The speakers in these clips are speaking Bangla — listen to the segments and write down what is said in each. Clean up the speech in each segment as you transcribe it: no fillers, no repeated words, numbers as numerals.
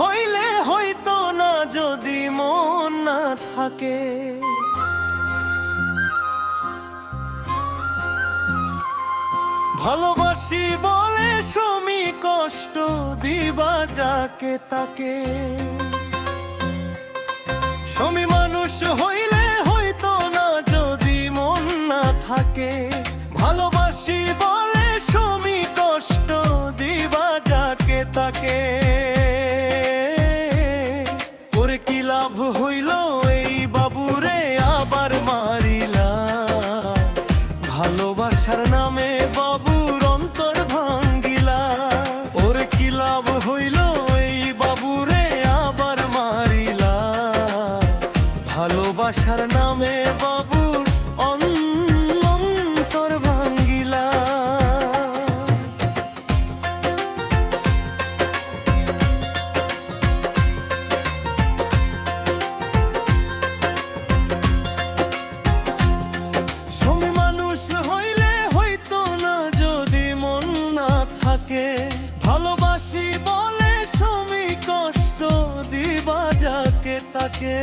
হইলে হইতো না যদি মন না থাকে। ভালোবাসি বলে সমী কষ্ট দিবা যাকে তাকে। সমী মানুষ হইলে হইতো না যদি মন না থাকে। ভালোবাসি বলে সমী কষ্ট দিবা যাকে তাকে। ওরে কি লাভ হইল এই বাবুরে আবার মারিলা। ভালোবাসার নামে বাবুর অন্তর ভাঙ্গিলা। ওরে কি লাভ হইল এই বাবুরে আবার মারিলা। ভালোবাসার নামে বাবুর অন্তর ভাঙ্গিলা। সমী মানুষ হইলে হইতো না যদি মন না থাকে। ভালোবাসি বলে সমী কষ্ট দিবা যাকে তাকে।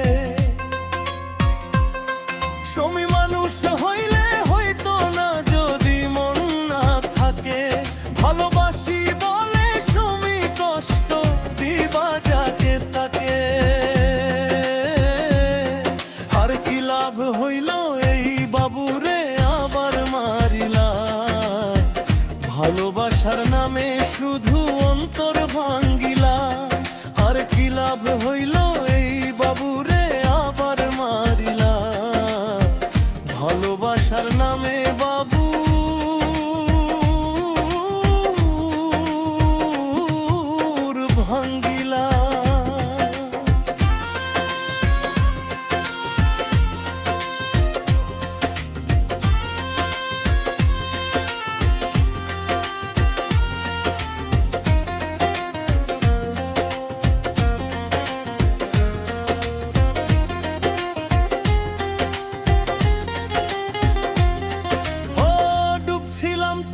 সমী মানুষ হইলে হইতো না যদি মন না থাকে। ভালোবাসি বলে সমী কষ্ট দিবা যাকে তাকে। আর কি লাভ হইল এই বাবুরে আবার মারিলা। ভালোবাসার নামে শুধু অন্তর ভাঙ্গিলা। আর কি লাভ হইল এই বাবুরে আবার মারিলা। ভালোবাসার নামে বাবুর ভাঙ্গিলা।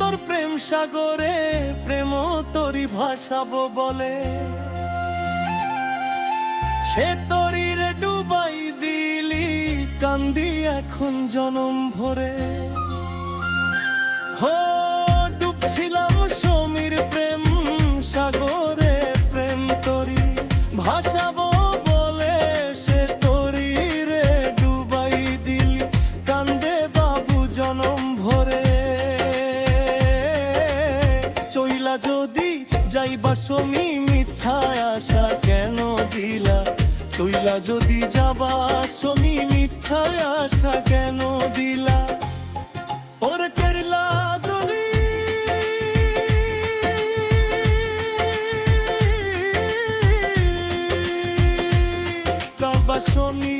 তোর প্রেম সাগরে প্রেম তোরি ভাসাবো বলে। সে তরির ডুবাই দিলি কান্দি এখন জনম ভরে। হো ডুবছিলাম সমীর প্রেম সাগরে প্রেম তোরি ভাসাবো বলে। সে তরির ডুবাই দিলি কান্দে বাবু জনম ভরে। চইলা যদি যাইবা সমী মিথ্যায় আশা কেন দিলা। চইলা যদি যাবা সমী মিথ্যায় আশা কেন দিলা। ওরে কেরলা যদি কাবা সমী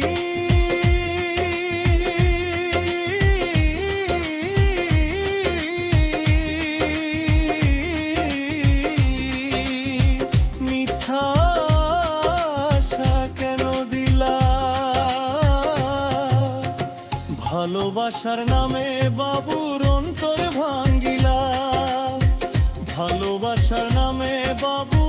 ভালোবাসার নামে বাবুর অন্তর ভাঙ্গিলা। ভালোবাসার নামে বাবু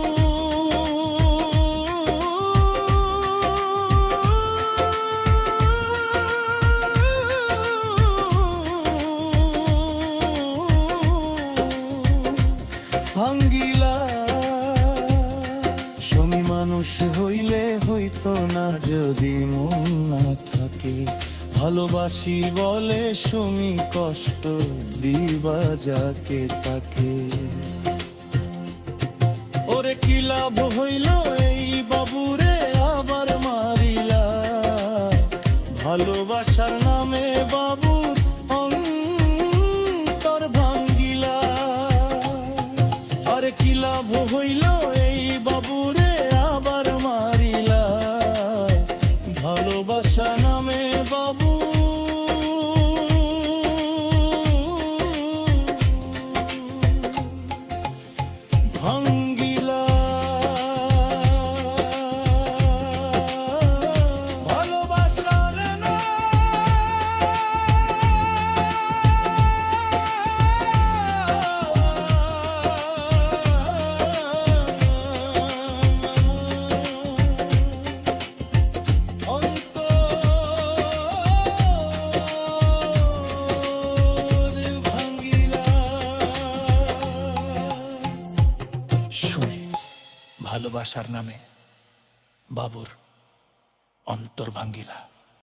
ভাঙ্গিলা। সমী মানুষ হইলে হইতো না যদি মন না থাকে। ভালোবাসি বলে সমী কষ্ট দিবা যাকে তাকে। ওরে কি লাভ হইল এই বাবুরে আবার মারিলা। ভালোবাসার নামে বাবু অন্তর ভাঙ্গিলা। আরে কি লাভ হইল এই বাবুরে আবার মারিলা। ভালোবাসা নামে বাবু ভাঙ্গিলা। ভালোবাসার নামে ভালোবাসার নামে বাবুর অন্তর ভাঙ্গিলা।